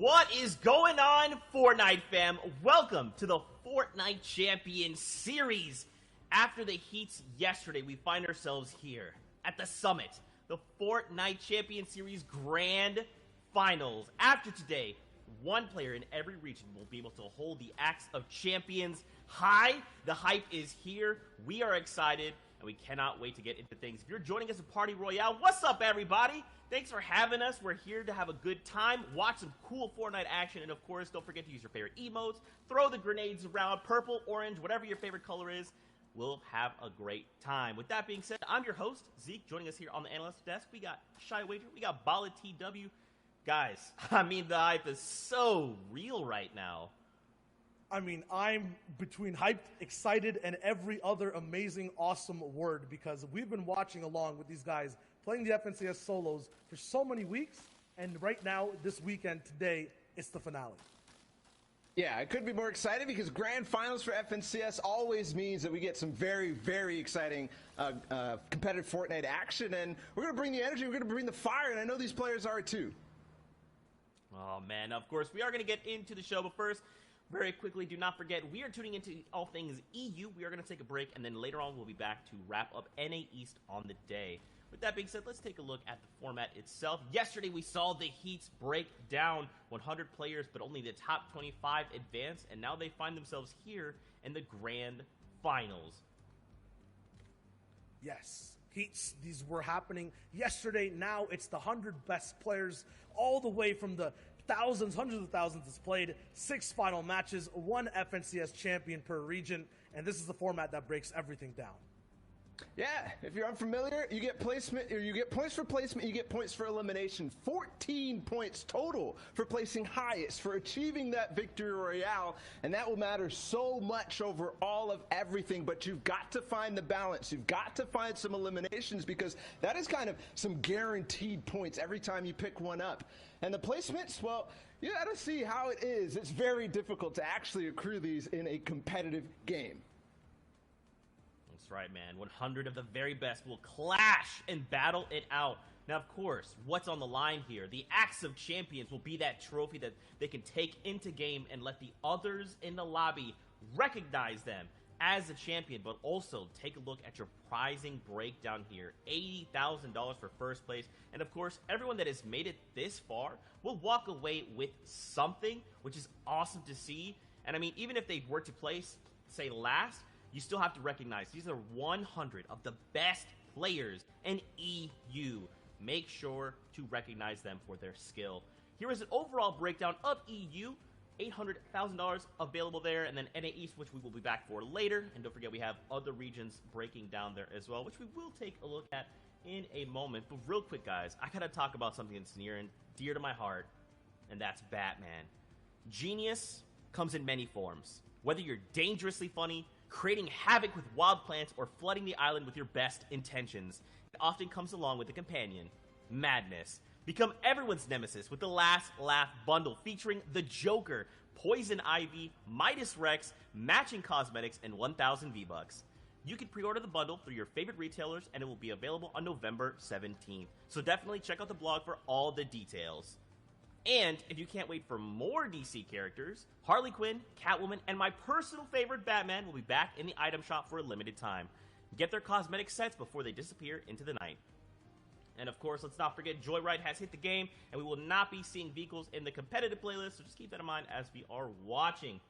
What is going on, Fortnite fam? Welcome to the Fortnite Champion Series. After the heats yesterday, we find ourselves here at the summit, the Fortnite Champion Series Grand Finals. After today, one player in every region will be able to hold the Axe of Champions high. The hype is here. We are excited, and we cannot wait to get into things. If you're joining us at Party Royale, what's up, everybody? Thanks for having us. We're here to have a good time, watch some cool Fortnite action, and of course, don't forget to use your favorite emotes, throw the grenades around, purple, orange, whatever your favorite color is. We'll have a great time. With that being said, I'm your host, Zeke. Joining us here on the analyst desk, we got Shy Wager, we got Bala TW. Guys, I mean, the hype is so real right now. I mean, I'm between hyped, excited, and every other amazing, awesome word because we've been watching along with these guys playing the FNCS solos for so many weeks, and right now, this weekend, today, it's the finale. Yeah, I couldn't be more excited because grand finals for FNCS always means that we get some very, very exciting competitive Fortnite action, and we're going to bring the energy, we're going to bring the fire, and I know these players are too. Oh, man, of course, we are going to get into the show, but first, very quickly, do not forget, we are tuning into all things EU. We are going to take a break, and then later on, we'll be back to wrap up NA East on the day. With that being said, let's take a look at the format itself. Yesterday, we saw the heats break down 100 players, but only the top 25 advance, and now they find themselves here in the grand finals. Yes, heats, these were happening yesterday. Now it's the 100 best players all the way from the thousands, hundreds of thousands that's played, 6 final matches, 1 FNCS champion per region, and this is the format that breaks everything down. Yeah, if you're unfamiliar, you get placement, or you get points for placement, you get points for elimination. 14 points total for placing highest, for achieving that victory royale, and that will matter so much over all of everything, but you've got to find the balance. You've got to find some eliminations because that is kind of some guaranteed points every time you pick one up. And the placements, well, you got to see how it is. It's very difficult to actually accrue these in a competitive game. That's right, man. 100 of the very best will clash and battle it out. Now, of course, what's on the line here? The Axe of Champions will be that trophy that they can take into game and let the others in the lobby recognize them as a champion, but also take a look at your prizing breakdown here. $80,000 for first place. And of course, everyone that has made it this far will walk away with something, which is awesome to see. And I mean, even if they were to place, say, last, you still have to recognize these are 100 of the best players in EU. Make sure to recognize them for their skill. Here is an overall breakdown of EU. $800,000 available there, and then NA East, which we will be back for later. And don't forget, we have other regions breaking down there as well, which we will take a look at in a moment. But real quick, guys, I gotta talk about something that's near and dear to my heart, and that's Batman. Genius comes in many forms. Whether you're dangerously funny, creating havoc with wild plants, or flooding the island with your best intentions, it often comes along with a companion, madness. Become everyone's nemesis with the Last Laugh bundle featuring the Joker, Poison Ivy, Midas Rex, matching cosmetics, and 1,000 V-Bucks. You can pre-order the bundle through your favorite retailers, and it will be available on November 17th. So definitely check out the blog for all the details. And if you can't wait for more DC characters, Harley Quinn, Catwoman, and my personal favorite Batman will be back in the item shop for a limited time. Get their cosmetic sets before they disappear into the night. And of course, let's not forget Joyride has hit the game, and we will not be seeing vehicles in the competitive playlist, so just keep that in mind as we are watching.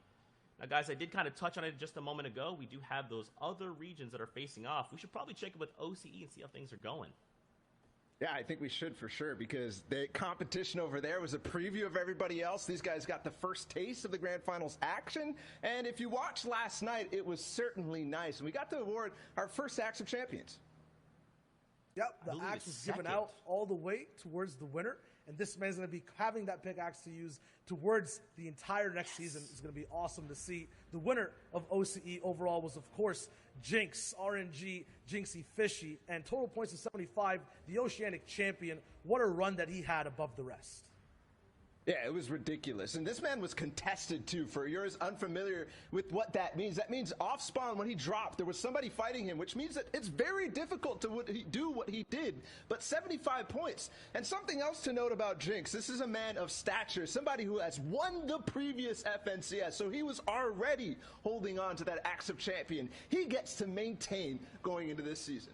Now guys, I did kind of touch on it just a moment ago. We do have those other regions that are facing off. We should probably check it with OCE and see how things are going. Yeah, I think we should for sure because the competition over there was a preview of everybody else. These guys got the first taste of the grand finals action. And if you watched last night, it was certainly nice. And we got to award our first Axe of Champions. Yep, the axe was given out all the way towards the winner. And this man's going to be having that pickaxe to use towards the entire next season. It's going to be awesome to see. The winner of OCE overall was, of course, Jinx, RNG, Jinxie Fishy, and total points of 75, the Oceanic champion. What a run that he had above the rest. Yeah, it was ridiculous. And this man was contested, too. For yours unfamiliar with what that means off spawn, when he dropped, there was somebody fighting him, which means that it's very difficult to do what he did. But 75 points. And something else to note about Jinx, this is a man of stature, somebody who has won the previous FNCS, so he was already holding on to that Axe of Champion. He gets to maintain going into this season.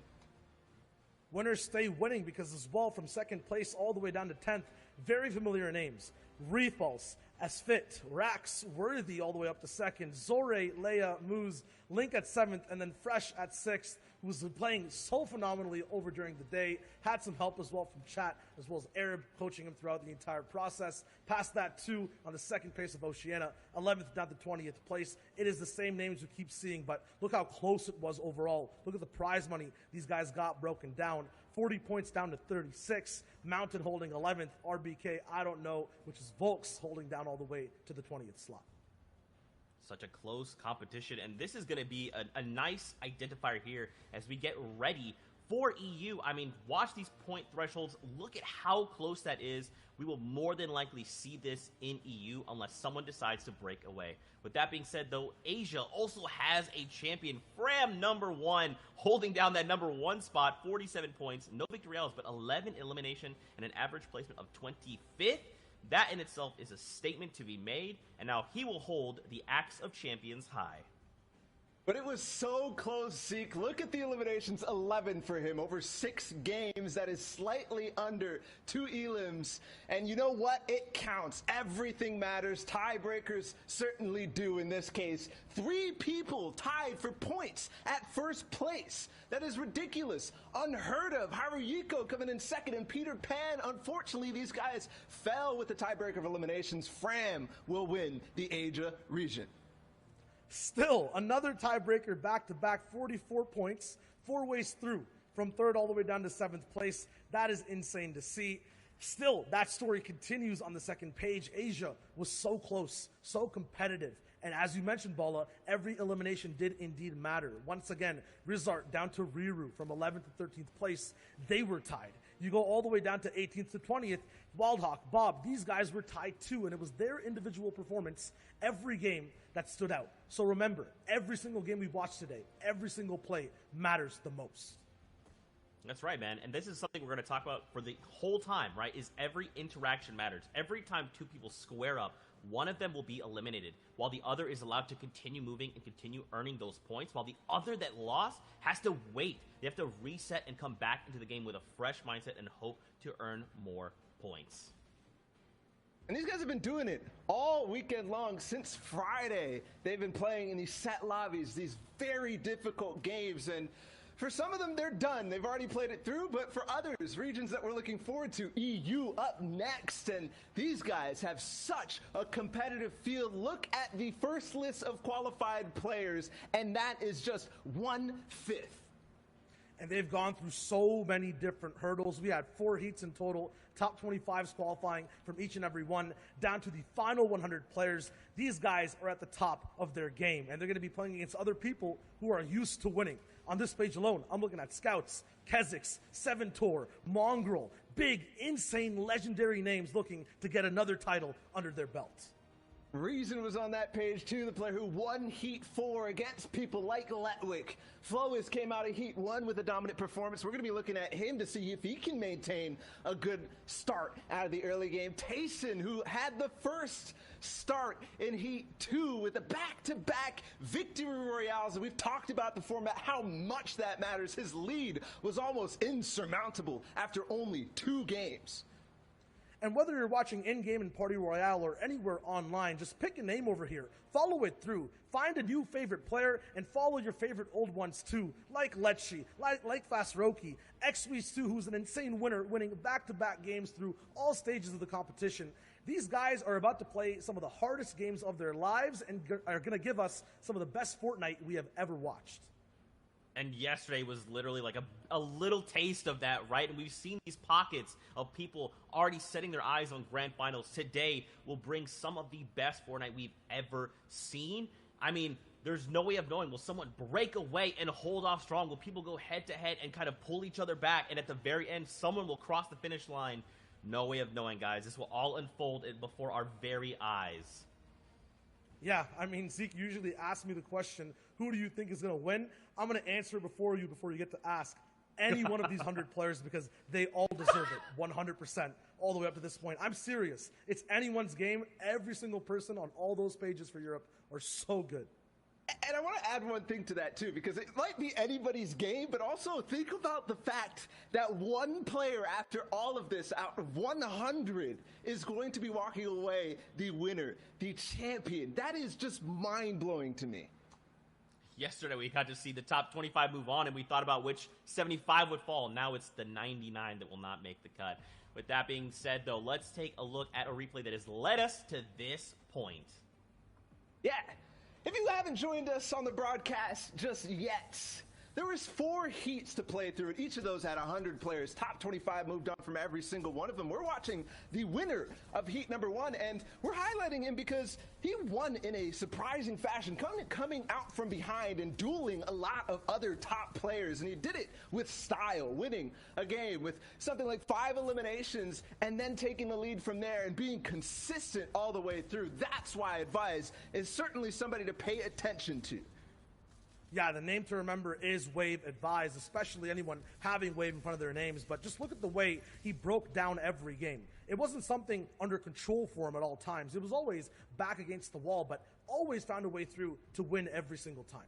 Winners stay winning because as well, from second place all the way down to 10th, very familiar names. Refulse, Asfit, Rax, Worthy all the way up to second, Zore, Leia, Moose, Link at 7th, and then Fresh at 6th, who was playing so phenomenally over during the day. Had some help as well from chat, as well as Arab coaching him throughout the entire process. Past that, too, on the second place of Oceania, 11th down to 20th place. It is the same names we keep seeing, but look how close it was overall. Look at the prize money these guys got broken down. 40 points down to 36. Mountain holding 11th. RBK, I don't know, which is Volks holding down all the way to the 20th slot. Such a close competition, and this is going to be a nice identifier here as we get ready for EU. I mean, watch these point thresholds. Look at how close that is. We will more than likely see this in EU unless someone decides to break away. With that being said, though, Asia also has a champion. Fram #1 holding down that #1 spot, 47 points, no victorials, but 11 elimination and an average placement of 25th. That in itself is a statement to be made, and now he will hold the Axe of Champions high. But it was so close, Zeke. Look at the eliminations, 11 for him over 6 games. That is slightly under 2 elims. And you know what? It counts. Everything matters. Tiebreakers certainly do in this case. 3 people tied for points at first place. That is ridiculous. Unheard of. Haruhiko coming in second, and Peter Pan. Unfortunately, these guys fell with the tiebreaker of eliminations. Fram will win the Asia region. Still, another tiebreaker back-to-back, 44 points, 4 ways through, from 3rd all the way down to 7th place. That is insane to see. Still, that story continues on the second page. Asia was so close, so competitive. And as you mentioned, Bala, every elimination did indeed matter. Once again, Rizart down to Riru from 11th to 13th place. They were tied. You go all the way down to 18th to 20th. Wildhawk, Bob, these guys were tied too, and it was their individual performance every game that stood out. So remember, every single game we watched today, every single play matters the most. That's right, man. And this is something we're going to talk about for the whole time, right? Is every interaction matters. Every time 2 people square up, one of them will be eliminated, while the other is allowed to continue moving and continue earning those points, while the other that lost has to wait. They have to reset and come back into the game with a fresh mindset and hope to earn more points. And these guys have been doing it all weekend long since Friday. They've been playing in these set lobbies, these very difficult games, and for some of them, they're done. They've already played it through, but for others, regions that we're looking forward to, EU up next, and these guys have such a competitive field. Look at the first list of qualified players, and that is just 1/5. And they've gone through so many different hurdles. We had 4 heats in total, top 25s qualifying from each and every one, down to the final 100 players. These guys are at the top of their game, and they're going to be playing against other people who are used to winning. On this page alone, I'm looking at Scouts, Kezix, Seventor, Mongrel, big, insane, legendary names looking to get another title under their belt. Reason was on that page too, the player who won Heat 4 against people like Letwick. Flois came out of Heat 1 with a dominant performance. We're going to be looking at him to see if he can maintain a good start out of the early game. Tayson, who had the first start in Heat 2 with the back-to-back victory royales, and we've talked about the format, how much that matters. His lead was almost insurmountable after only 2 games. And whether you're watching in-game in Party Royale or anywhere online, just pick a name over here, follow it through, find a new favorite player, and follow your favorite old ones too, like Letchi, like Fasroki, XW2, who's an insane winner, winning back-to-back games through all stages of the competition. These guys are about to play some of the hardest games of their lives and are going to give us some of the best Fortnite we have ever watched. And yesterday was literally like a little taste of that, right? And we've seen these pockets of people already setting their eyes on grand finals. Today will bring some of the best Fortnite we've ever seen. I mean, there's no way of knowing. Will someone break away and hold off strong? Will people go head-to-head and kind of pull each other back? And at the very end, someone will cross the finish line. no way of knowing, guys. This will all unfold before our very eyes. Yeah, I mean, Zeke usually asks me the question, who do you think is going to win? I'm going to answer before you get to ask any one of these 100 players because they all deserve it 100% all the way up to this point. I'm serious. It's anyone's game. Every single person on all those pages for Europe are so good. And I want to add one thing to that, too, because it might be anybody's game, but also think about the fact that one player after all of this, out of 100, is going to be walking away the winner, the champion. That is just mind-blowing to me. Yesterday, we got to see the top 25 move on, and we thought about which 75 would fall. Now it's the 99 that will not make the cut. With that being said, though, let's take a look at a replay that has led us to this point. Yeah. If you haven't joined us on the broadcast just yet, there was 4 heats to play through, and each of those had 100 players. Top 25 moved on from every single one of them. We're watching the winner of heat number 1, and we're highlighting him because he won in a surprising fashion, coming out from behind and dueling a lot of other top players, and he did it with style, winning a game with something like 5 eliminations and then taking the lead from there and being consistent all the way through. That's why Advise is certainly somebody to pay attention to. Yeah, the name to remember is Wave Advise, especially anyone having Wave in front of their names. But just look at the way he broke down every game. It wasn't something under control for him at all times. It was always back against the wall, but always found a way through to win every single time.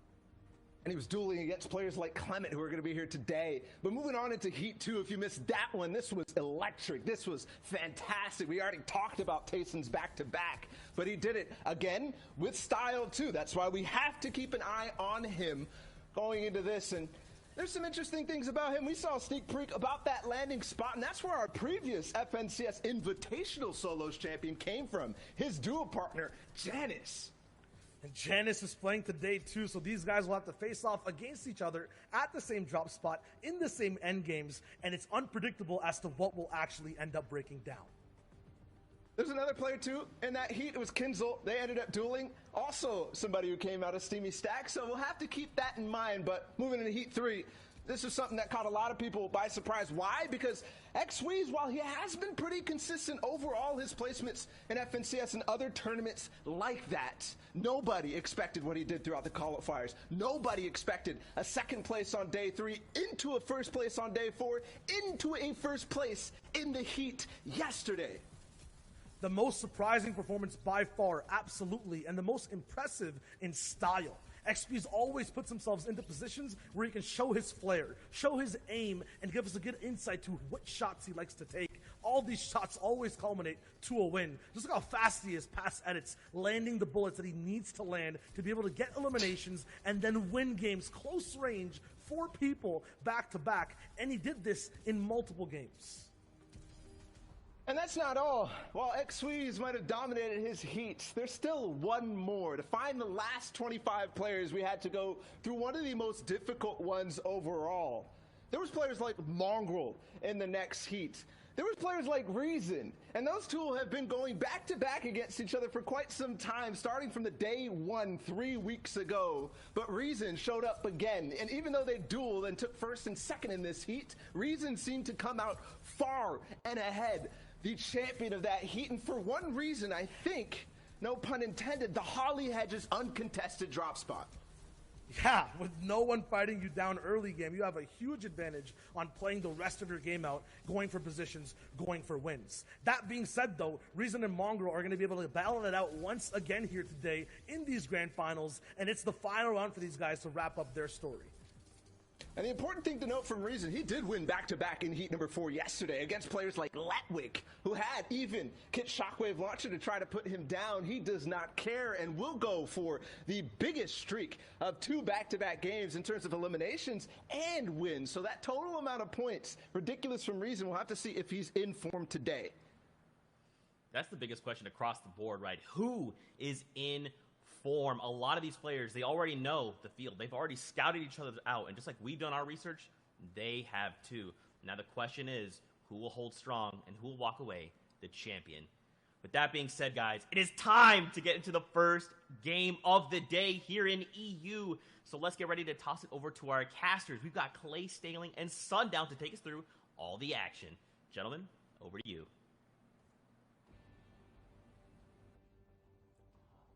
And he was dueling against players like Clement, who are going to be here today. But moving on into Heat 2, if you missed that one, this was electric. This was fantastic. We already talked about Tayson's back-to-back, but he did it again with style, too. That's why we have to keep an eye on him going into this. And there's some interesting things about him. We saw a sneak peek about that landing spot, and that's where our previous FNCS Invitational Solos champion came from. His duo partner, Janice. And Janice is playing today, too, so these guys will have to face off against each other at the same drop spot in the same end games, and it's unpredictable as to what will actually end up breaking down. There's another player, too, in that heat. It was Kinzel. They ended up dueling. Also somebody who came out of Steamy Stack, so we'll have to keep that in mind. But moving into Heat 3, this is something that caught a lot of people by surprise. Why? Because Xweez, while he has been pretty consistent overall, his placements in FNCS and other tournaments like that, nobody expected what he did throughout the qualifiers. Nobody expected a second place on day 3, into a first place on day 4, into a first place in the heat yesterday. The most surprising performance by far, absolutely, and the most impressive in style. XP's always puts himself into positions where he can show his flair, show his aim, and give us a good insight to what shots he likes to take. All these shots always culminate to a win. Just look how fast he is past edits, landing the bullets that he needs to land to be able to get eliminations and then win games close range, 4 people back to back, and he did this in multiple games. And that's not all. While Xweez might have dominated his heat, there's still one more. To find the last 25 players, we had to go through one of the most difficult ones overall. There was players like Mongrel in the next heat. There was players like Reason, and those two have been going back-to-back against each other for quite some time, starting from the day 1 3 weeks ago. But Reason showed up again, and even though they dueled and took first and second in this heat, Reason seemed to come out far and ahead, the champion of that heat. And for one reason, I think, no pun intended, the Holly Hedges uncontested drop spot. Yeah, with no one fighting you down early game, you have a huge advantage on playing the rest of your game out, going for positions, going for wins. That being said, though, Reason and Mongrel are going to be able to battle it out once again here today in these grand finals, and it's the final round for these guys to wrap up their story. And the important thing to note from Reason, he did win back-to-back in heat number 4 yesterday against players like Letwick, who had even Kit Shockwave Launcher to try to put him down. He does not care and will go for the biggest streak of 2 back-to-back games in terms of eliminations and wins. So that total amount of points, ridiculous from Reason. We'll have to see if he's in form today. That's the biggest question across the board, right? Who is in form? A lot of these players, they already know the field. They've already scouted each other out, and just like we've done our research, they have too. Now the question is, who will hold strong and who will walk away the champion? With that being said, guys, it is time to get into the first game of the day here in EU. So let's get ready to toss it over to our casters. We've got Clay Staling and Sundown to take us through all the action. Gentlemen, over to you.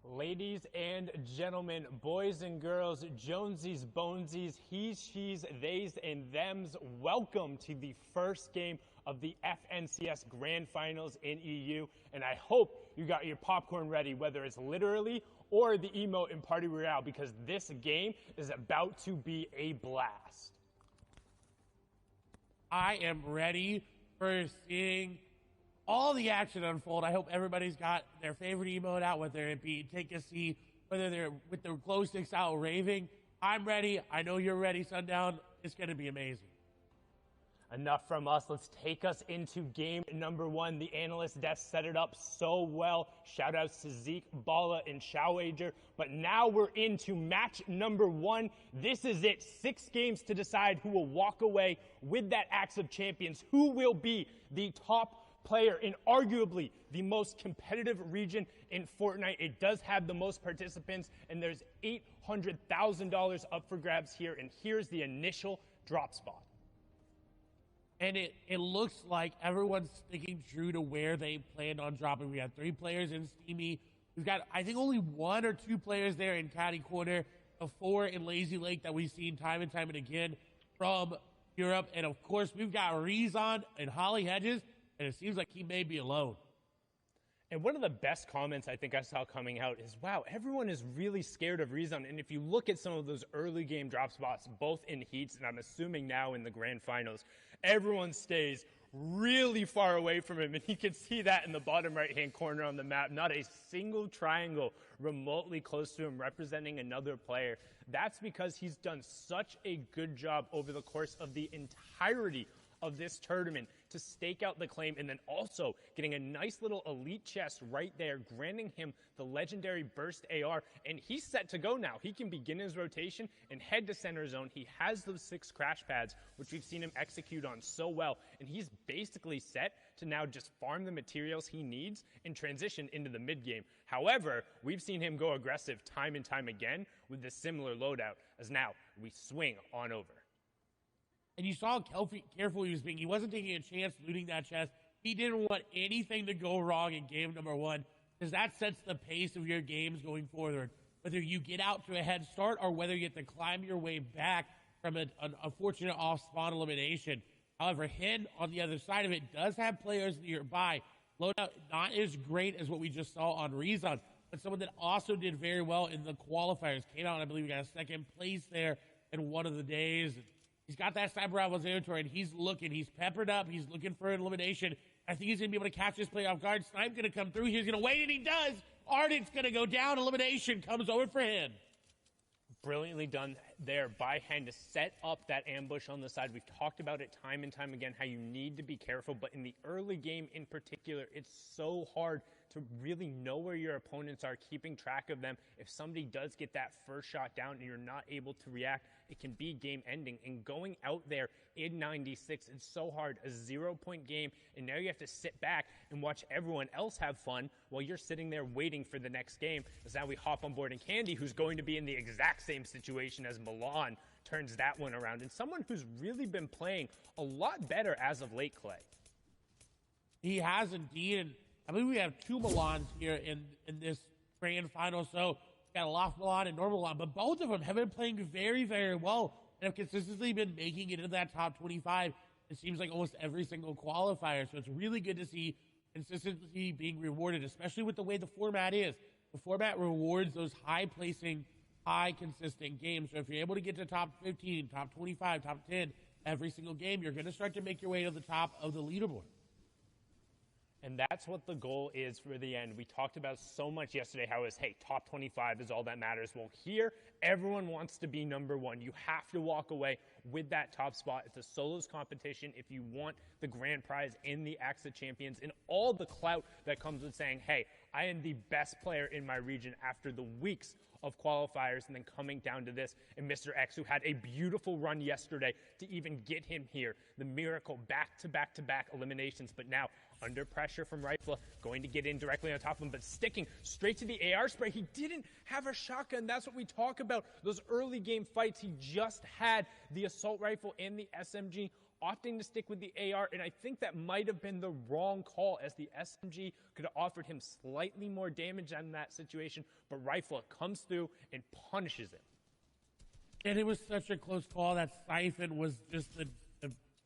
Ladies and gentlemen, boys and girls, Jonesies, Bonesies, he's, she's, theys, and thems, welcome to the first game of the FNCS Grand Finals in EU, and I hope you got your popcorn ready, whether it's literally or the emote in Party Royale, because this game is about to be a blast. I am ready for seeing all the action unfold. I hope everybody's got their favorite emote out, whether it be take a seat, whether they're with their glow sticks out raving. I'm ready. I know you're ready, Sundown. It's going to be amazing. Enough from us. Let's take us into game number one. The analyst desk set it up so well. Shout outs to Zeke, Bala, and Showager. But now we're into match number one. This is it. 6 games to decide who will walk away with that Axe of Champions. Who will be the top player in arguably the most competitive region in Fortnite. It does have the most participants, and there's $800,000 up for grabs here, and here's the initial drop spot. And it looks like everyone's sticking true to where they planned on dropping. We have 3 players in Steamy. We've got, I think, only 1 or 2 players there in Catty Corner, 4 in Lazy Lake that we've seen time and time and again from Europe. And, of course, we've got Rezon and Holly Hedges, and it seems like he may be alone. And one of the best comments I think I saw coming out is, wow, everyone is really scared of Rezon. And if you look at some of those early game drop spots, both in heats and I'm assuming now in the grand finals, everyone stays really far away from him. And you can see that in the bottom right-hand corner on the map. Not a single triangle remotely close to him representing another player. That's because he's done such a good job over the course of the entirety of this tournament to stake out the claim, and then also getting a nice little elite chest right there, granting him the legendary burst AR, and he's set to go now. He can begin his rotation and head to center zone. He has those 6 crash pads, which we've seen him execute on so well, and he's basically set to now just farm the materials he needs and transition into the mid game. However, we've seen him go aggressive time and time again with this similar loadout, as now we swing on over. And you saw how careful he was being. He wasn't taking a chance looting that chest. He didn't want anything to go wrong in game number 1, because that sets the pace of your games going forward. Whether you get out to a head start or whether you have to climb your way back from an unfortunate off-spawn elimination. However, Hen, on the other side of it, does have players nearby. Loadout not as great as what we just saw on Rezon, but someone that also did very well in the qualifiers. Came out, and I believe, we got a 2nd place there in one of the days. He's got that Cyber Rivals territory, and he's looking. He's peppered up. He's looking for an elimination. I think he's going to be able to catch this play off guard. Snipe going to come through. He's going to wait, and he does. Ardent's going to go down. Elimination comes over for him. Brilliantly done there by Hen to set up that ambush on the side. We've talked about it time and time again, how you need to be careful, but in the early game in particular, it's so hard to really know where your opponents are, keeping track of them. If somebody does get that first shot down and you're not able to react, it can be game ending. And going out there in 96, it's so hard, a 0-point game, and now you have to sit back and watch everyone else have fun while you're sitting there waiting for the next game. As now we hop on board, and Candy, who's going to be in the exact same situation as Milan, turns that one around. And someone who's really been playing a lot better as of late, Clay. He has indeed, and I believe we have 2 Milans here in this grand final. So we got a Loft Milan and Normal Milan, but both of them have been playing very, very well and have consistently been making it into that top 25. It seems like almost every single qualifier. So it's really good to see consistency being rewarded, especially with the way the format is. The format rewards those high-placing, high-consistent games. So if you're able to get to top 15, top 25, top 10 every single game, you're going to start to make your way to the top of the leaderboard. And that's what the goal is for the end. We talked about so much yesterday how it's, hey, top 25 is all that matters. Well, here, everyone wants to be number 1. You have to walk away with that top spot. It's a solos competition if you want the grand prize in the Axe of Champions and all the clout that comes with saying, hey, I am the best player in my region after the weeks of qualifiers and then coming down to this. And Mr. X, who had a beautiful run yesterday to even get him here. The miracle back-to-back-to-back eliminations, but now under pressure from Rifle, going to get in directly on top of him, but sticking straight to the AR spray. He didn't have a shotgun. That's what we talk about. Those early game fights, he just had the assault rifle and the SMG opting to stick with the AR, and I think that might have been the wrong call, as the SMG could have offered him slightly more damage in that situation, but Rifle comes through and punishes him. And it was such a close call. That Siphon was just the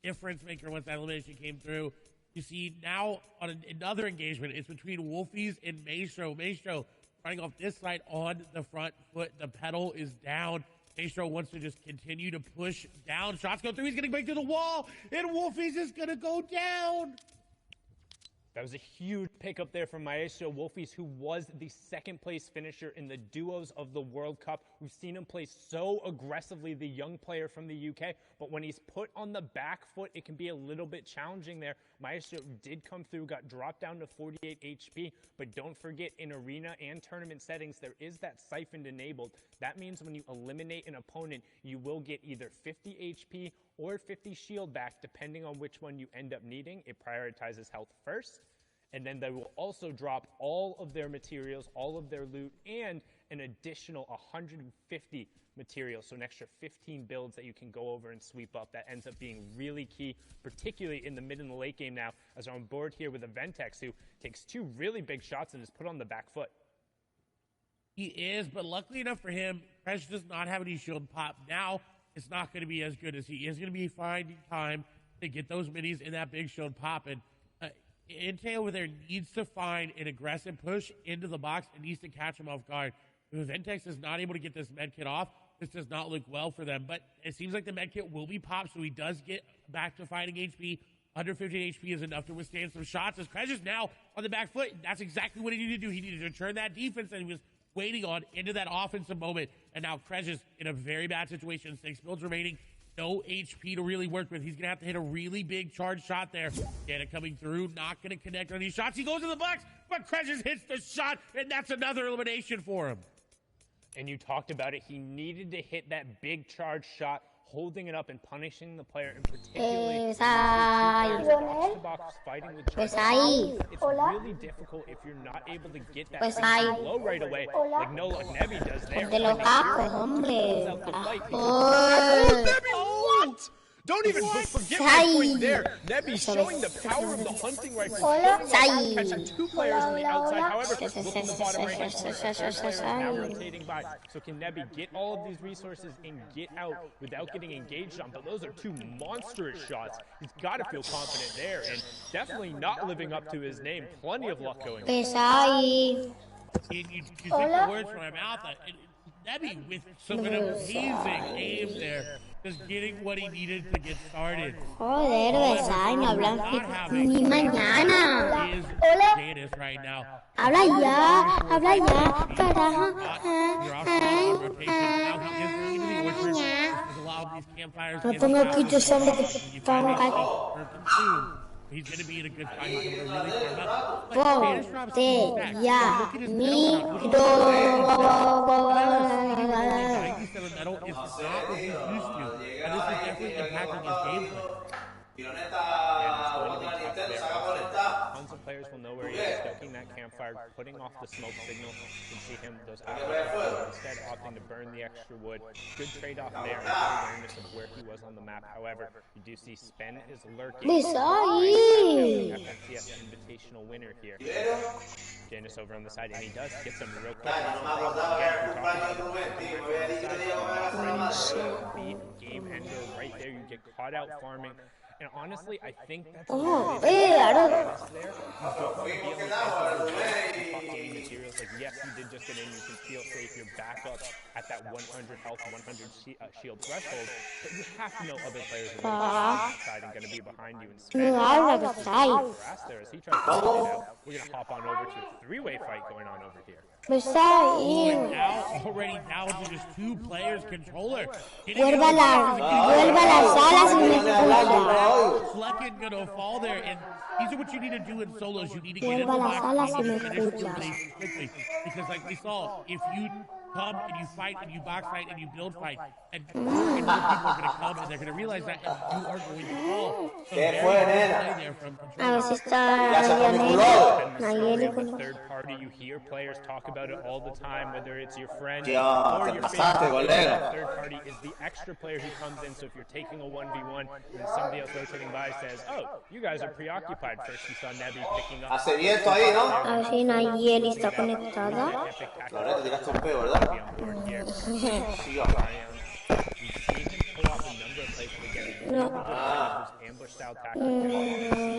difference maker once that elimination came through. You see now on another engagement, it's between Wolfies and Maestro. Maestro running off this side on the front foot. The pedal is down. Maestro wants to just continue to push down. Shots go through. He's going to break through the wall. And Wolfies is going to go down. That was a huge pickup there from Maestro Wolfies, who was the second place finisher in the duos of the World Cup. We've seen him play so aggressively, the young player from the UK, but when he's put on the back foot, it can be a little bit challenging there. Maestro did come through, got dropped down to 48 HP, but don't forget, in arena and tournament settings, there is that siphon enabled. That means when you eliminate an opponent, you will get either 50 HP or 50 shield back, depending on which one you end up needing. It prioritizes health first, and then they will also drop all of their materials, all of their loot, and an additional 150 materials, so an extra 15 builds that you can go over and sweep up. That ends up being really key, particularly in the mid and the late game now, as I'm on board here with a Ventex, who takes 2 really big shots and is put on the back foot. He is, but luckily enough for him, Crash does not have any shield pop. Now, it's not going to be as good as he is going to be finding time to get those minis in that big shield pop. And Intel over there needs to find an aggressive push into the box and needs to catch him off guard. If Ventex is not able to get this medkit off, this does not look well for them. But it seems like the medkit will be popped, so he does get back to fighting HP. Under 50 HP is enough to withstand some shots. As Krez is now on the back foot, that's exactly what he needed to do. He needed to turn that defense that he was waiting on into that offensive moment. And now Krez is in a very bad situation. 6 builds remaining. No HP to really work with. He's going to have to hit a really big charge shot there. Get it coming through. Not going to connect on these shots. He goes to the box, but Krez hits the shot, and that's another elimination for him. And you talked about it. He needed to hit that big charge shot, holding it up and punishing the player, and particularly box fighting with charge. It's really difficult if you're not able to get that low right away, like No Luck Nebby does there. What? Don't even forget my point there. Nebby showing the power of the hunting rifle. Catching 2 players on the outside. However, look in the bottom right hand corner. Now rotating by. So can Nebby get all of these resources and get out without getting engaged on? But those are 2 monstrous shots. He's got to feel confident there, and definitely not living up to his name. Plenty of luck going on. You think the words from my mouth. Nebby with some amazing aim there. Just getting what he needed to get started. Joder, Besai, no hablan ni mañana. Hola. Right now. Habla ya, carajo. No tengo que yo solo que he's going to be in a good spot. He's going to really farm up. Metal is not what he's used to. And this is definitely impacting his gameplay. Tons of players will know where he is, stoking that campfire, putting off the smoke signal. You can see him, those instead opting to burn the extra wood. Good trade-off there, and awareness of where he was on the map. However, you do see Spen is lurking. FNCS Invitational winner here. Janus over on the side, and he does get some real quick. Game ender right there. You get caught out farming. And honestly, I think that's materials. Like, yes, you did just get in. You can feel safe. You're back up at that 100 health, 100 shield threshold. But you have to know other players are going to be inside and going to be behind you. And spend there as he tries to get it out. We're going to hop on over to a 3-way fight going on over here. Already down to just 2 players controller. Vuelva a las salas y me escucha. Flecken gonna fall there, and these are what you need to do in solos. You need to get in the box quickly, because like we saw, if you come and you fight and you box fight and you build fight. And more people are going to come and they're going to realize that and you are going to fall. So ¿Qué fue, nena? A ver si está Ya sacó mi Nayeli con The third party, you hear players talk about it all the time, whether it's your friend Tío, or te your pasaste, favorite player. colega. The third party is the extra player who comes in. So if you're taking a 1v1 and somebody else rotating by says, "Oh, you guys are preoccupied." First, you saw Nebi picking up. Hace viento ahí, ¿no? A ver si Nayeli está conectada. Lorena, te tiraste un peo, ¿verdad? Siga. No. A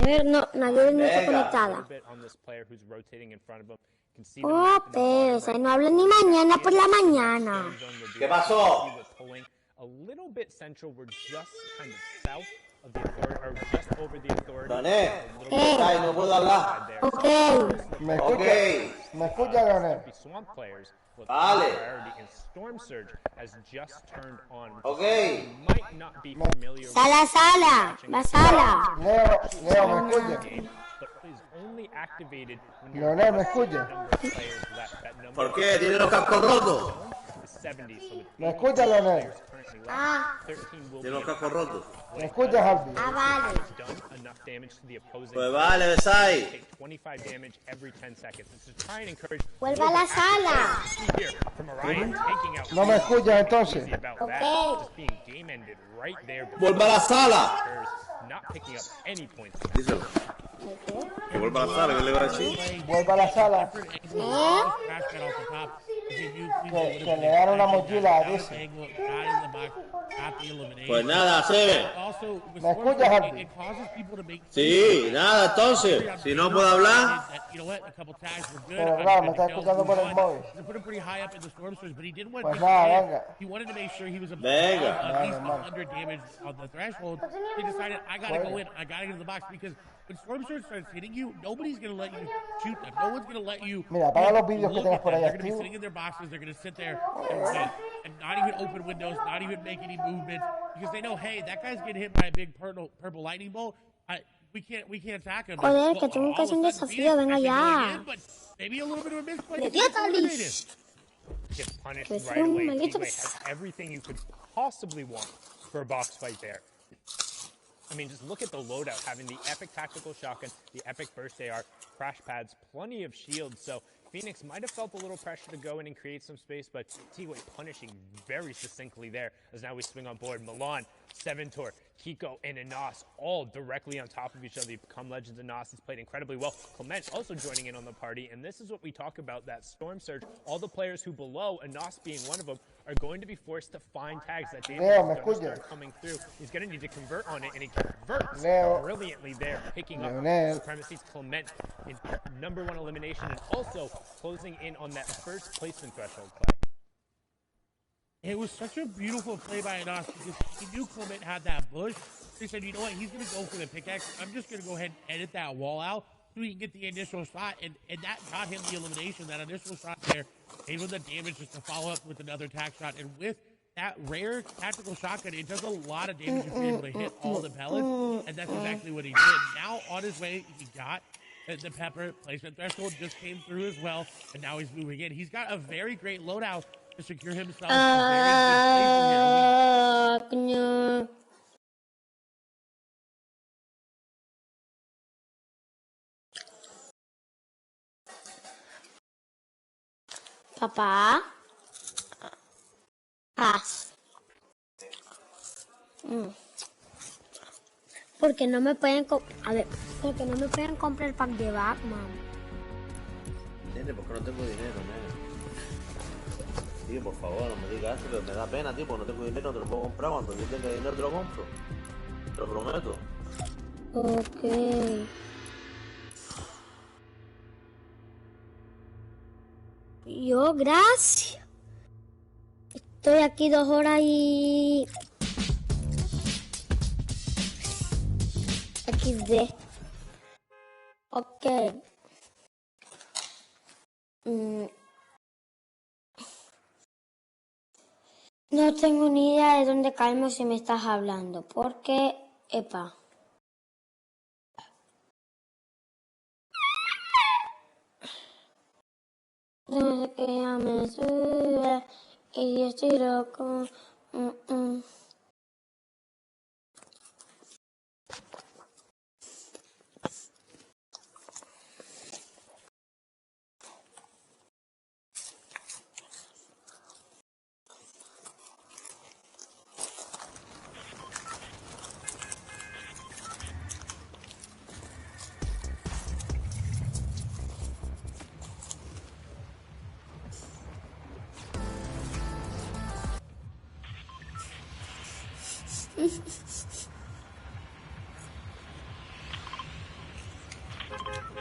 ver, no, Nayeli no está conectada. Oh, pereza, no habla ni mañana por la mañana. ¿Qué pasó? A little bit central, we're just kind of south of the authority, or just over the authority. Doné, ay, no puedo hablar. Ok. ¿Me Ok. escucha? ¿Me escucha, Leonel? Swamp players. Vale. Storm Surge has just turned on. Ok. Might not be familiar with Sala, sala, la sala. Leo, ¿me escucha? but is only activated when Leonel, ¿me escucha? number of players left. That number ¿Por qué? ¿Tiene los cascos rotos? is 70, so with ¿Me escucha, Leonel? currently left, Ah, 13 will ¿Tiene be los cascos rotos? ¿Me escucha, Harvey? ah, vale. done enough damage to the opposing. Pues vale, Besai. Take 25 damage every 10 seconds. This is to try and encourage. Vuelva a la sala. Here from Orion taking out. ¿No me escuchas entonces? Easy about that. Okay. Just being game ended right there. Vuelva a la sala. Not picking up any points. Díselo. Que vuelva a la sala, que le va a decir. Vuelva a la sala. Que le dan una mochila, dice. Pues nada, Sebe. ¿Me escuchas, Harvey? Sí, nada, entonces. Si no puedo hablar. Pero claro, me está escuchando por el móvil. Pues nada, venga. He wanted to make sure he was Venga. at least 100 damage on the threshold. He decided, I gotta go in, I gotta get in the box because when Storm Surge starts hitting you, nobody's gonna let you shoot them. No one's gonna let you. Mira, apaga los vídeos que look tengas at por them. ahí They're gonna be activos. sitting in their boxes. They're gonna sit there and wait, and not even open windows, not even make any movements because they know, hey, that guy's getting hit by a big purple lightning bolt. We can't attack him. Joder, que tengo que hacer un desafío, venga ya. Maybe a little bit of a misplay. Get punished Que es right un away. maldito T-Way has everything you could possibly want for a box fight there. I mean, just look at the loadout, having the epic tactical shotgun, the epic burst AR, crash pads, plenty of shields. So Phoenix might have felt a little pressure to go in and create some space, but T-Way punishing very succinctly there as now we swing on board. Milan, Seventor, Kiko, and Anas all directly on top of each other. They become legends. Anas has played incredibly well. Clement also joining in on the party, and this is what we talk about, that Storm Surge. All the players who below, Anas being one of them, are going to be forced to find tags that damage Leo, ¿me is going to escuchas? start coming through. He's going to need to convert on it, and he converts Leo. brilliantly there, picking up Leonel. supremacies. Clement in #1 elimination, and also closing in on that first placement threshold play. It was such a beautiful play by Anas because he knew Clement had that bush. He said, you know what, he's going to go for the pickaxe. I'm just going to go ahead and edit that wall out so he can get the initial shot. And that got him the elimination. That initial shot there gave him the damage just to follow up with another tack shot. And with that rare tactical shotgun, it does a lot of damage if you're able to hit all the pellets. And that's exactly what he did. Now on his way, he got the pepper placement threshold just came through as well. And now he's moving in. He's got a very great loadout to secure himself a very good place in here. Coño. Papá. Paz. Porque no me pueden a ver, porque no me pueden comprar el pack de Batman. ¿Entiendes? Porque no tengo dinero, nene. Tío, por favor, no me digas eso, que me da pena, tío, porque no tengo dinero, no te lo puedo comprar. Cuando yo tenga dinero te lo compro. Te lo prometo. Ok. Yo, gracias. Estoy aquí 2 horas y... XD. Ok. No tengo ni idea de dónde caemos si me estás hablando, porque... Epa. No sé qué ya me sube y yo estoy loco.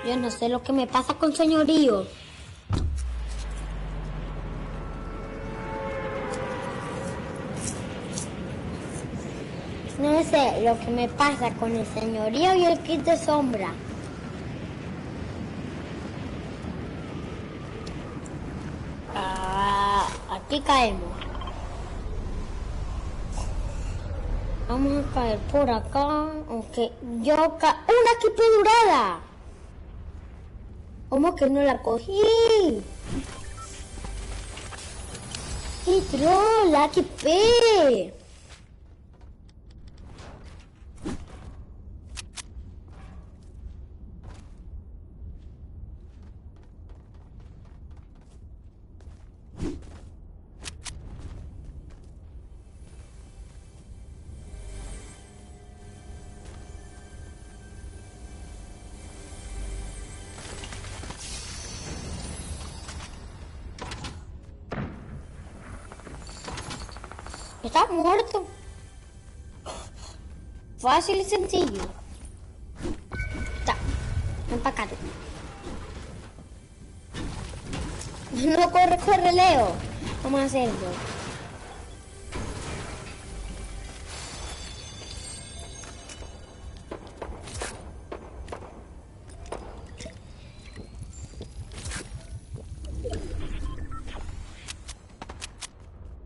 Yo no sé lo que me pasa con señorío. No sé lo que me pasa con el señorío y el kit de sombra. Aquí caemos. Vamos a caer por acá. Aunque yo ¡una equipe dorada! ¿Cómo que no la cogí? ¡Qué troll! ¡La equipé! Está muerto. Fácil y sencillo. Está. Ven para acá. No, corre, Leo. Vamos a hacerlo.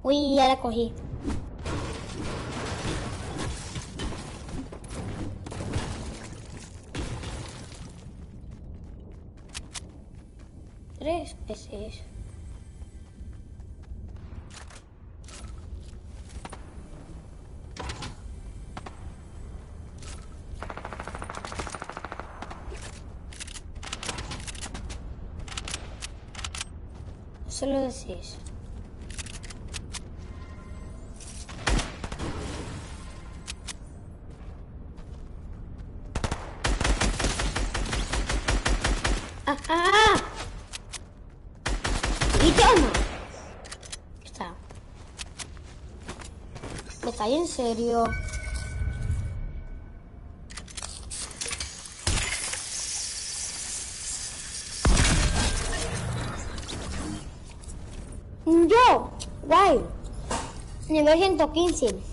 Uy, ya la cogí. Tres veces. Solo decís. ¡Ah! ¡Y toma! Está. ¿Me estáis en serio? ¡Yo! ¡Guay! Nivel 115.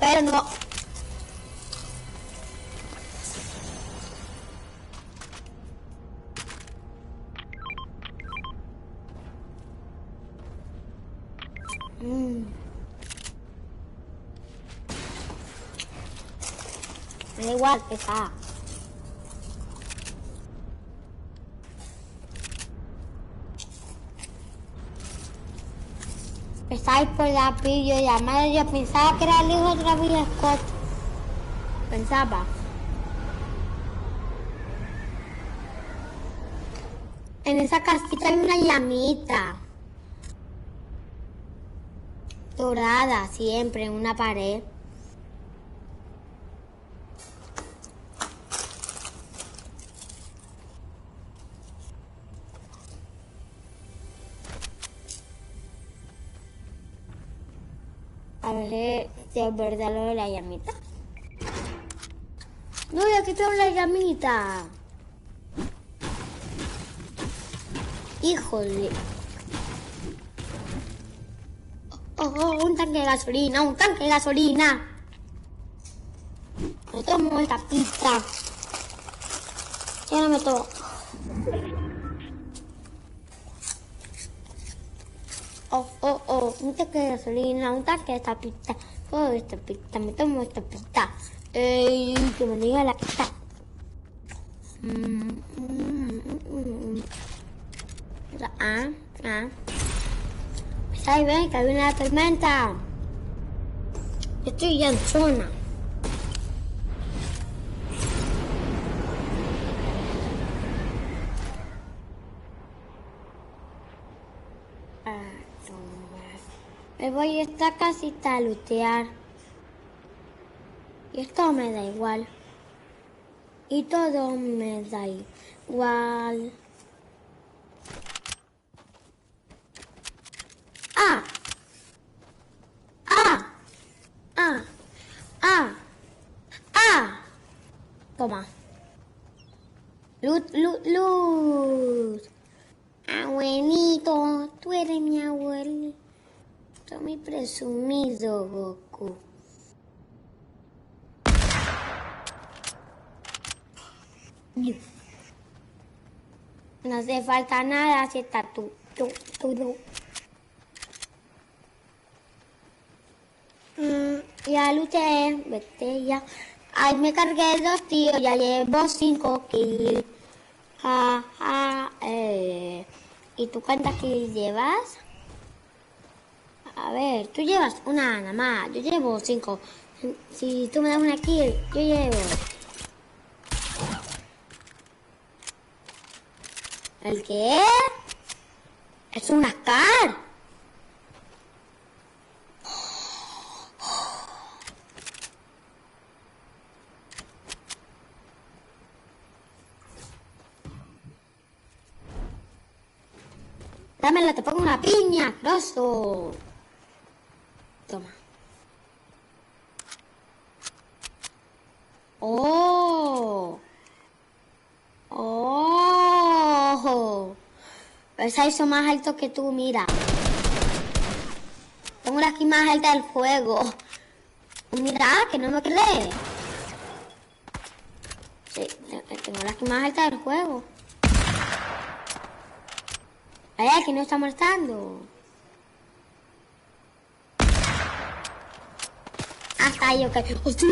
Pero no. Me da igual, pesa. Empezáis por la videollamada. Yo pensaba que era el hijo de Travis Scott. Pensaba. En esa casita hay una llamita. Dorada, siempre, en una pared. A ver si es verdad lo de la llamita. No, ya que tengo la llamita. Híjole. Oh, un tanque de gasolina, un tanque de gasolina. Me tomo esta pizza. Ya no me tomo. Un tanque de gasolina, un tanque de esta pizza. Oh, esta pizza, me tomo esta pizza. Que me diga la pizza. Pues ahí ven que hay una tormenta. Yo estoy ya en zona. Me voy a esta casita a lootear. Y esto me da igual. Y todo me da igual. ¡Ah! ¡Ah! ¡Ah! ¡Ah! ¡Ah! Toma. Luz. Abuelito, tú eres mi abuelito. Muy presumido, Goku. No hace falta nada si está tú. Ya luché, vete ya. Ay, me cargué 2 tíos, ya llevo 5 kills. ¿Y tú cuántas kills llevas? A ver, tú llevas una nada más, yo llevo 5. Si tú me das una kill, yo llevo. ¿El qué? Es una Scar. Dámela, te pongo una piña, grosso. Toma. ¡Oh! ¡Oh! Pues ahí son más altos que tú, mira. Tengo la skin más alta del juego. Mira, que no me crees. Sí, tengo la skin más alta del juego. Ay, que no está molestando. Hasta ahí, ok. ¡Hostia!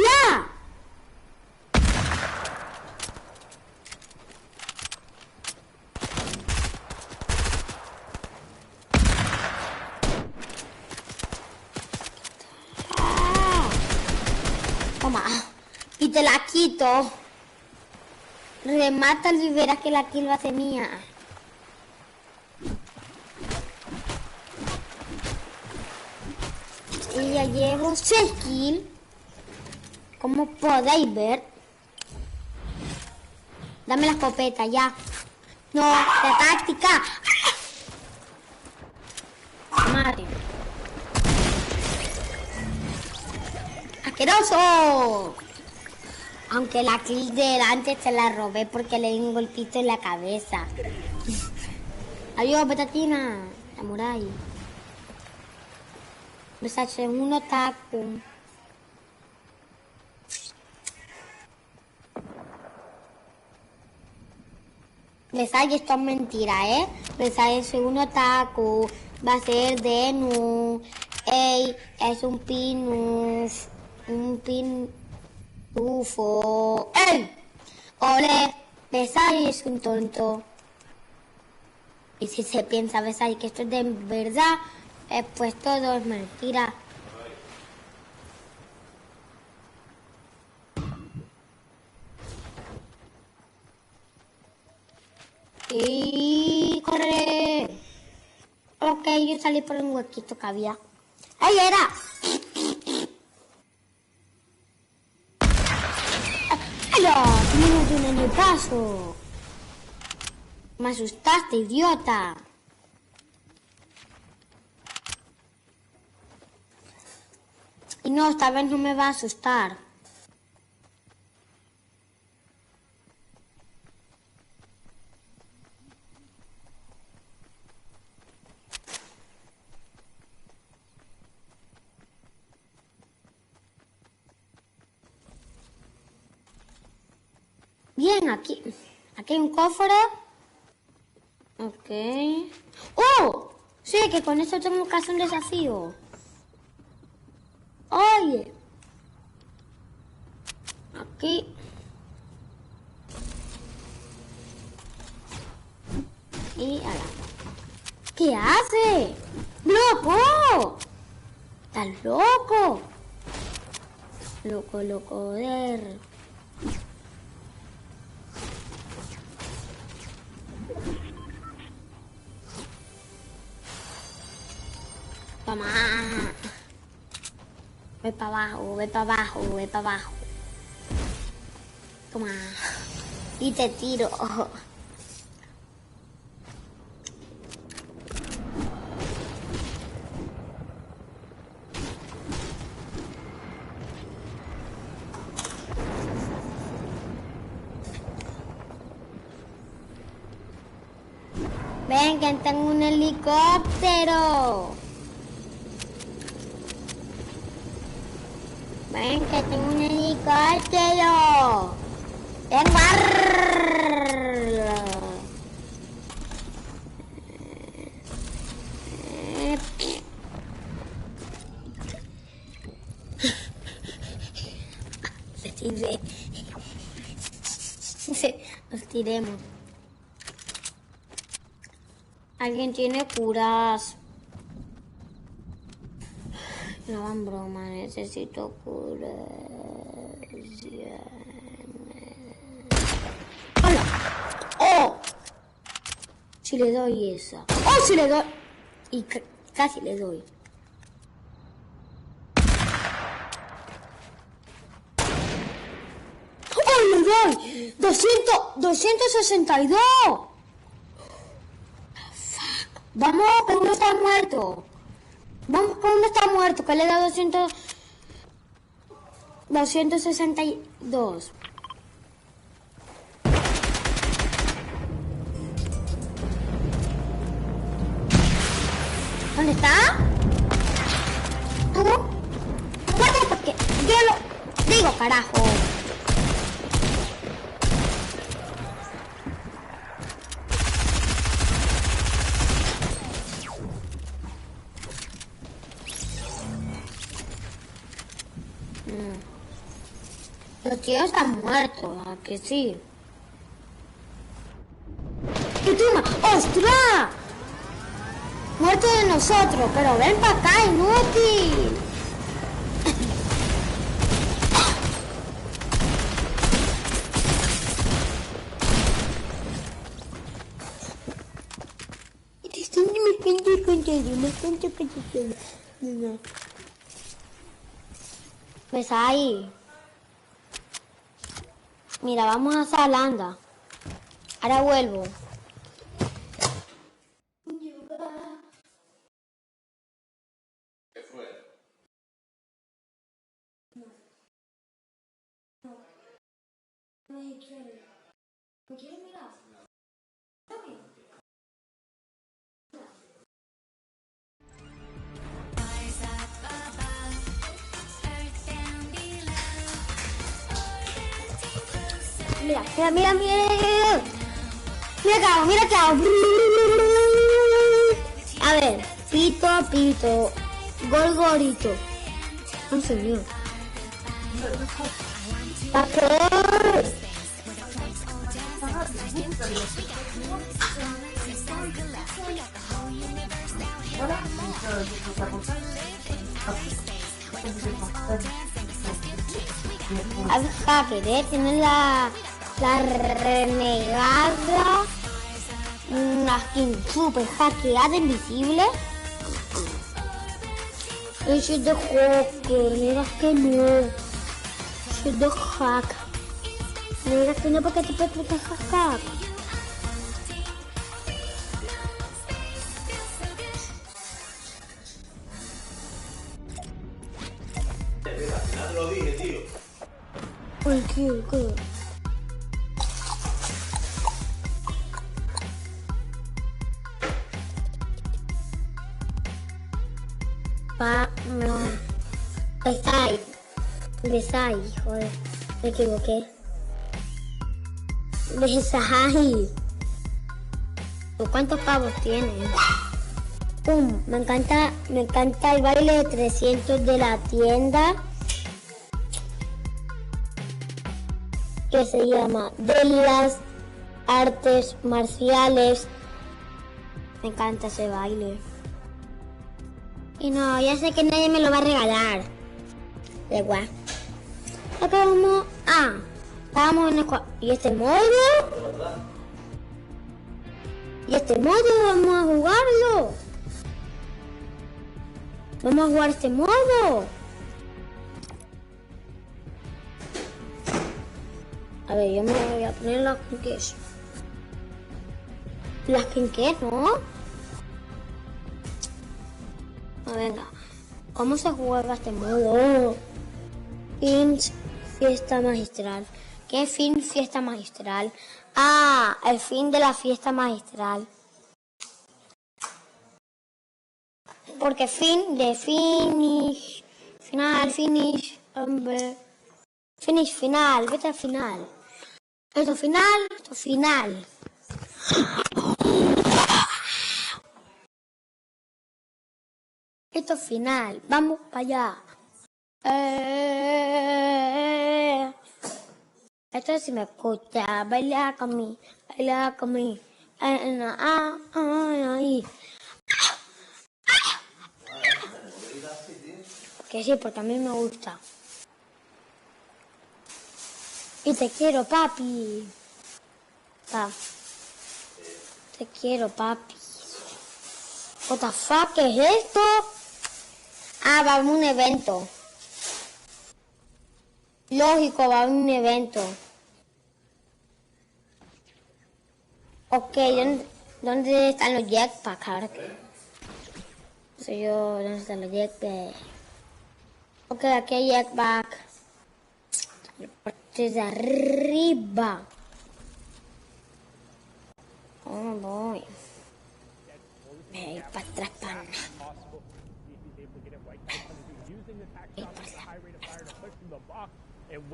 Toma. Y te la quito. Remátalo y verás que la kill va a ser mía. Y ya llevo 6 kills. Como podéis ver. Dame la escopeta ya. No, la táctica. Madre. ¡Asqueroso! Aunque la kill de delante se la robé porque le di un golpito en la cabeza. Adiós, petatina. Samurai. Me saché un otaku. Pensaba que esto es mentira, ¿eh? Pensaba que soy un otaku. Va a ser Denu. Ey, es un pinuf. Un pinufo. ¡Ey! Ole, Besai es un tonto. Y si se piensa, Besai, que esto es de verdad, pues todo es mentira. Y corre. Ok, yo salí por un huequito que había. ¡Ahí era! ¡Hala! ¡Menos de un año paso! Me asustaste, idiota. Y no, esta vez no me va a asustar. Bien, aquí hay un cofre. Ok. ¡Oh! Sí, que con eso tengo que hacer un desafío. Oye. Aquí. Y ahora. ¿Qué hace? ¡Loco! ¡Estás loco! Loco, der. Toma. Voy para abajo, voy para abajo, voy para abajo. Toma. Y te tiro. Ven, que tengo un helicóptero. Ven, que tengo un helicóptero. Vengo. Se tiré. Nos tiremos. Alguien tiene curas. No van broma, necesito curas. ¡Hola! ¡Oh! Si le doy esa. ¡Oh, si le doy! Y casi le doy. ¡Oh, le doy! 262. Vamos, que uno está muerto. Vamos, que uno está muerto, que le da 262. ¿Dónde está? ¿Tú? Muérdelo porque yo lo digo, carajo. Los tíos están muertos, ¿a que sí? ¡Y tú! ¡Ostras! Muerto de nosotros, pero ven para acá, inútil. Pues ahí. Mira, vamos a Salanda. Ahora vuelvo. ¿Qué fue? ¿Me quieres mirar? Mira, mira, mira, mira. Mira que hago, mira que hago. A ver, pito, pito. Golgorito. Oh, señor. ¿Para qué? Hacker, tiene la renegada, una skin super hackeada, invisible. Eso es de hacker, mira que no. Eso es de hack. Mira que no, porque te puedes hacker. Ya te lo dije, tío. Uy, ¿qué? No. Besai, joder, me equivoqué. Ay. ¿Cuántos pavos tiene? ¡Pum! Me encanta el baile de 300 de la tienda. Que se llama de las artes marciales. Me encanta ese baile. Y no, ya sé que nadie me lo va a regalar. Da igual. Acabamos. Estábamos en el. ¿Y este modo? ¿Y este modo vamos a jugarlo? Vamos a jugar este modo. A ver, yo me voy a poner las quinques. Las quinques, ¿no? Venga. ¿Cómo se juega este modo? Fin, fiesta magistral. ¿Qué fin, fiesta magistral? El fin de la fiesta magistral. Porque fin de finish. Final, finish. Finish, final. Vete al final. Esto final, esto final. Esto final. Vamos para allá. Esto es si me escucha. Baila conmigo. Baila conmigo. Que sí, porque a mí me gusta. Y te quiero, papi. Te quiero, papi. What the fuck, ¿qué es esto? Va a un evento. Lógico, va a un evento. Ok, ¿dónde están los jetpacks? Ahora que... Soy yo, ¿dónde están los jetpacks? Ok, aquí hay jetpack. Desde arriba. ¿Cómo voy? Para atrás, pana.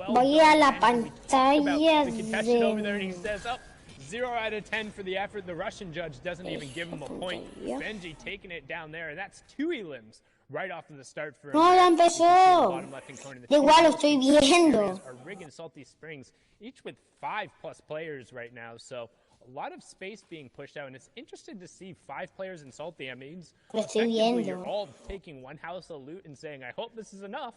Voy a la pantalla de... 0 out of 10 for the effort. The Russian judge doesn't even give him a point. Benji taking it down there, and that's 2 elims right off of the start for him. No, ya empezó. Igual lo estoy viendo. Are Rig and Salty Springs, each with 5+ players right now, so a lot of space being pushed out, and it's interesting to see 5 players in Salty. I mean, effectively, you're all taking one house of loot and saying, I hope this is enough.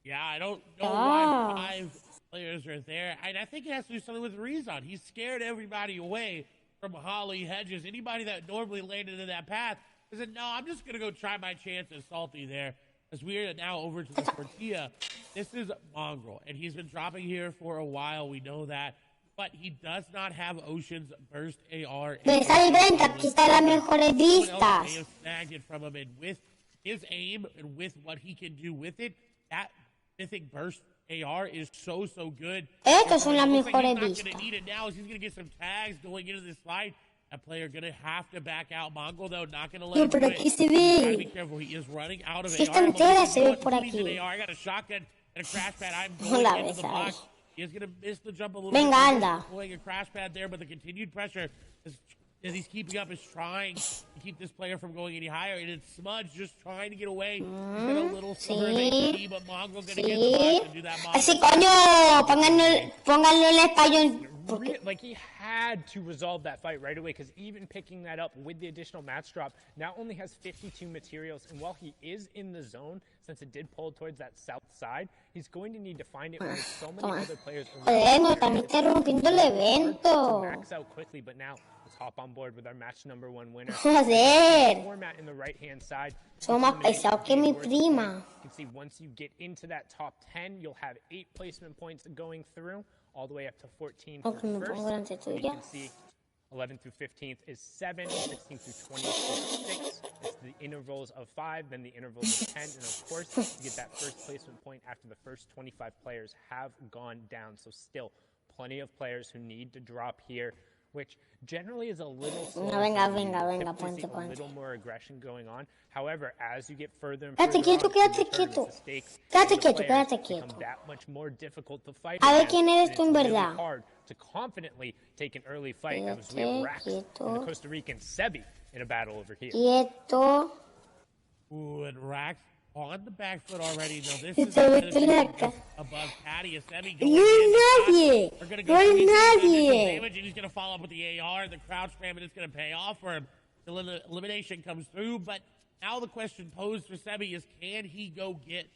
Yeah, I don't know why 5 players are there. And I think it has to do something with Rezon. He scared everybody away from Holly Hedges. Anybody that normally landed in that path said, no, I'm just going to go try my chance at Salty there. As we are now over to the Tortilla. This is Mongrel, and he's been dropping here for a while. We know that. But he does not have Ocean's Burst AR. Me sale venta, aquí están las mejores vistas. They have snagged it from him, and with his aim and with what he can do with it, that Mythic Burst AR is so good. Estas son las mejores vistas. vistas. He's going to need it now. He's going to get some tags going into this slide. That player going to have to back out. Mongo, though, not going to let him do it. Gotta be careful. He is running out of AR. I got a shotgun and a crash pad. I'm going into the box. He is going to miss the jump a little bit. Anda. Pulling a crash pad there, but the continued pressure as he's keeping up is trying to keep this player from going any higher. And it's Smudge just trying to get away. He's got a little sliver of HP, but Mongo going to get the box and do that. Así, coño, pónganlo en español. Like, he had to resolve that fight right away, because even picking that up with the additional match drop now only has 52 materials, and while he is in the zone, since it did pull towards that south side, he's going to need to find it when there's so many other players around. No están interrumpiendo el evento. Max out quickly, but now let's hop on board with our match number 1 winner. Joder. Format in the right-hand side. Son más pesados que mi prima. You can see once you get into that top 10, you'll have 8 placement points going through, all the way up to 14 for first. You can see 11 through 15th is 7, 16 through 20 is 6. It's the intervals of 5, then the intervals of 10, and of course, you get that first placement point after the first 25 players have gone down. So still, plenty of players who need to drop here. which generally is a little slower. No, venga, Typically see ponte. a little more aggression going on. However, as you get further and Quédate further quieto, on in the quédate tournaments, quieto. the stakes Quédate for the quieto, players quédate become quieto. that much more difficult to fight A ver against, quién eres and tú en it's really verdad. hard to confidently take an early fight. As we have Quédate Rax and the quieto. Costa Rican Sebi in a battle over here. Quieto. Ooh, and Rax on the back foot already. Now this Y is te vete la just cara. above Patty. A Semi No going hay in. nadie. We're gonna No go hay 3 nadie. damage, and he's gonna follow up with the AR. The crouch spam, and it's gonna pay off for him. The elimination comes through, but now the question posed for Sebi is, can he go get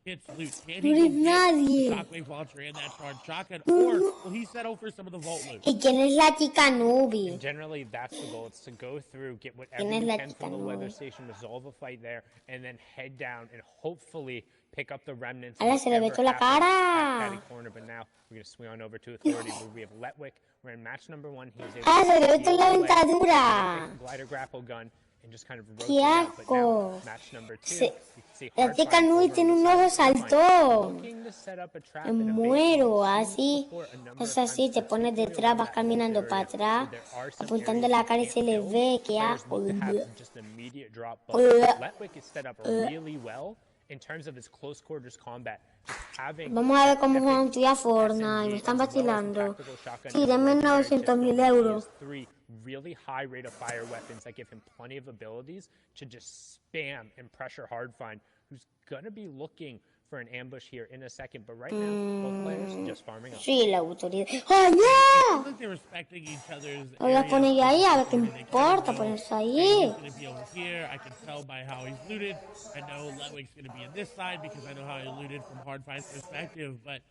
Pit's loot? Can he No go hay get nadie. the shockwave launcher and that charged shotgun, or will he settle for some of the vault loot? ¿Y quién es la chica Nubi? And generally, that's the goal. It's to go through, get whatever ¿Quién es you la can chica from the weather Nubi? station, resolve a fight there, and then head down and hopefully pick up the remnants. Ala, of se le whatever ve toda la happened cara. at Patty Corner. But now we're going to swing on over to Authority, where we have Letwick. We're in match number 1. He was able Ah, se le ve to toda la steal away, dentadura. pick the glider grapple gun, and just kind of rotate ¡Qué out. But now, asco! match number 2, Se- you can see La Hardfire chica Nubi over tiene on un the ojo side of Hardfire, saltón. looking to set up a trap Me and a bait. muero, We've seen así. before a number Es of así, times, te pones particularly detrás, around vas that caminando area, para atrás, where there are some apuntando areas la you cara y can't se le build. ve, qué Players asco. look to have just immediate drop, but Letwick is set up really well in terms of his close quarters combat. Just having Vamos a ver that cómo epic juegan tú y a Fortnite. SMG Me están as well as the vacilando. tactical shotgun Sí, and the denme legendary 900.000 pistol, he euros. has 3 really high rate of fire weapons that give him plenty of abilities to just spam and pressure Hardfine, who's gonna be looking for an ambush here in a second. But right now, both players just farming up. Sí, la autoridad. ¡Oh, It no! seems like they're respecting each other's Lo voy a poner yo ahí, a ver qué areas. They importa kinda ponerse know, ahí. hey, he's gonna be over here. I can tell by how he's looted. I know Letwick's gonna be on this side because I know how he looted from Hardfine's perspective. But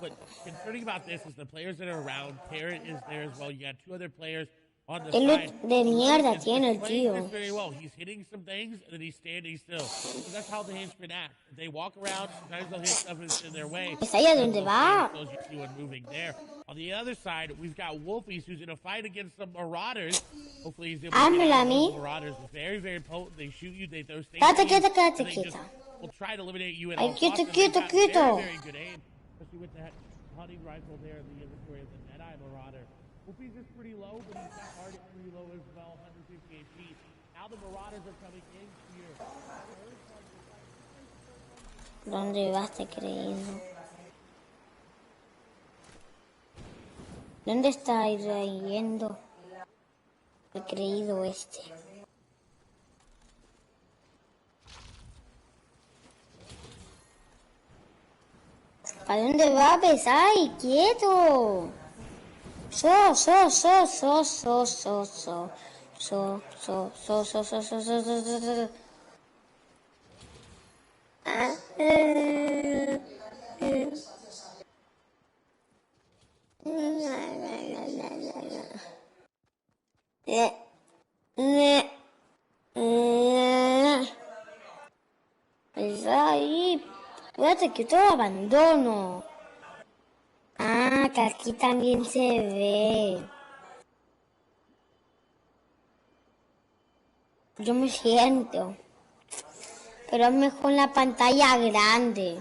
what's concerning about this is the players that are around. Carrot is there as well. You got 2 other players on the Qué side. look de mierda He's tiene el playing tío. this very well. He's hitting some things and then he's standing still. So that's how the henchmen act. They walk around. Sometimes they'll hit stuff that's in their way. ¿Es ahí a dónde va? Those you see one moving there. On the other side, we've got Wolfies, who's in a fight against some Marauders. Hopefully he's able to Hámela get a out of mí. those Marauders. Very, very potent. They shoot you. They throw stakes Quédate at you, quieta, quédate and they quieta. just will try to eliminate you at Ay, all quieto, costs. quieto, They've got quieto. Very, very good aim, especially with that hunting rifle there in the inventory of the Deadeye Marauder. Wolfie's is pretty low, but he's got Hard at pretty low as well, 150 HP. Now the Marauders are coming in here. ¿Dónde vas, te creído? ¿Dónde está yendo el creído este? ¿Para dónde va, Pesai? ¡Quieto! So. Pesai, fíjate que todo abandono. Ah, que aquí también se ve. Yo me siento. Pero es mejor la pantalla grande.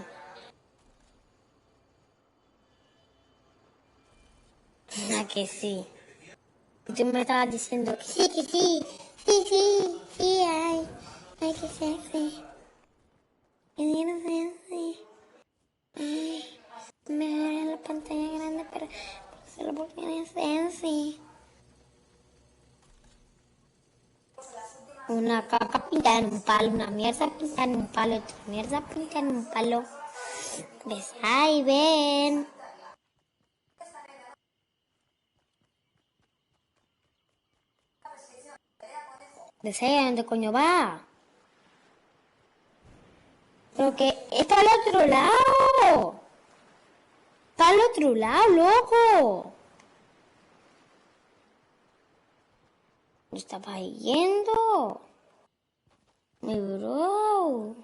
Ah, que sí. Y tú me estabas diciendo que sí, ay, que sexy. Que bien sexy. Ay. Mejor en la pantalla grande, pero solo porque es sexy. Una caca pintada en un palo, una mierda pintada en un palo, otra mierda pintada en un palo. ¿Ves? ¡Ay, ven! ¿Ves ahí a dónde coño va? Pero que está al otro lado. Está al otro lado, loco. ¿Dónde estaba yendo? Mi bro.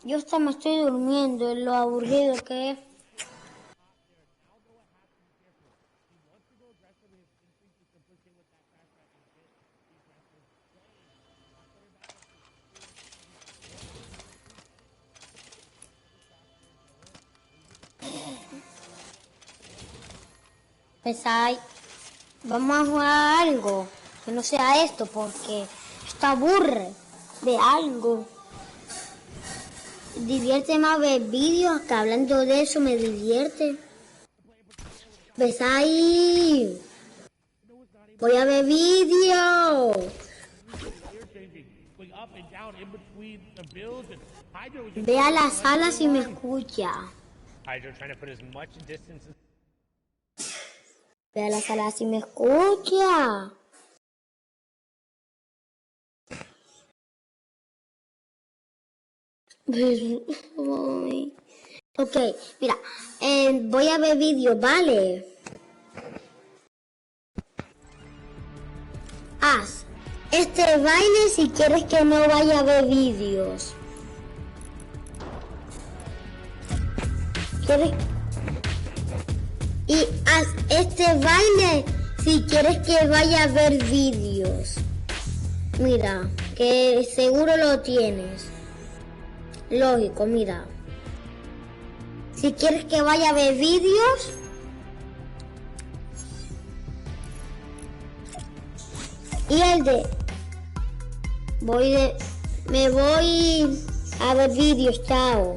Yo hasta me estoy durmiendo en lo aburrido que es. Pues vamos a jugar algo que no sea esto porque esto aburre de algo. Divierte más ver vídeos que hablando de eso me divierte. ¿Ves ahí? Voy a ver vídeos. Ve a la sala si me escucha. Ve a la sala si me escucha. Ok, mira, voy a ver vídeos, ¿vale? Haz este baile si quieres que no vaya a ver vídeos. ¿Quieres? Y haz este baile si quieres que vaya a ver vídeos. Mira, que seguro lo tienes. Lógico, mira. Si quieres que vaya a ver vídeos, y el de me voy a ver vídeos, chao.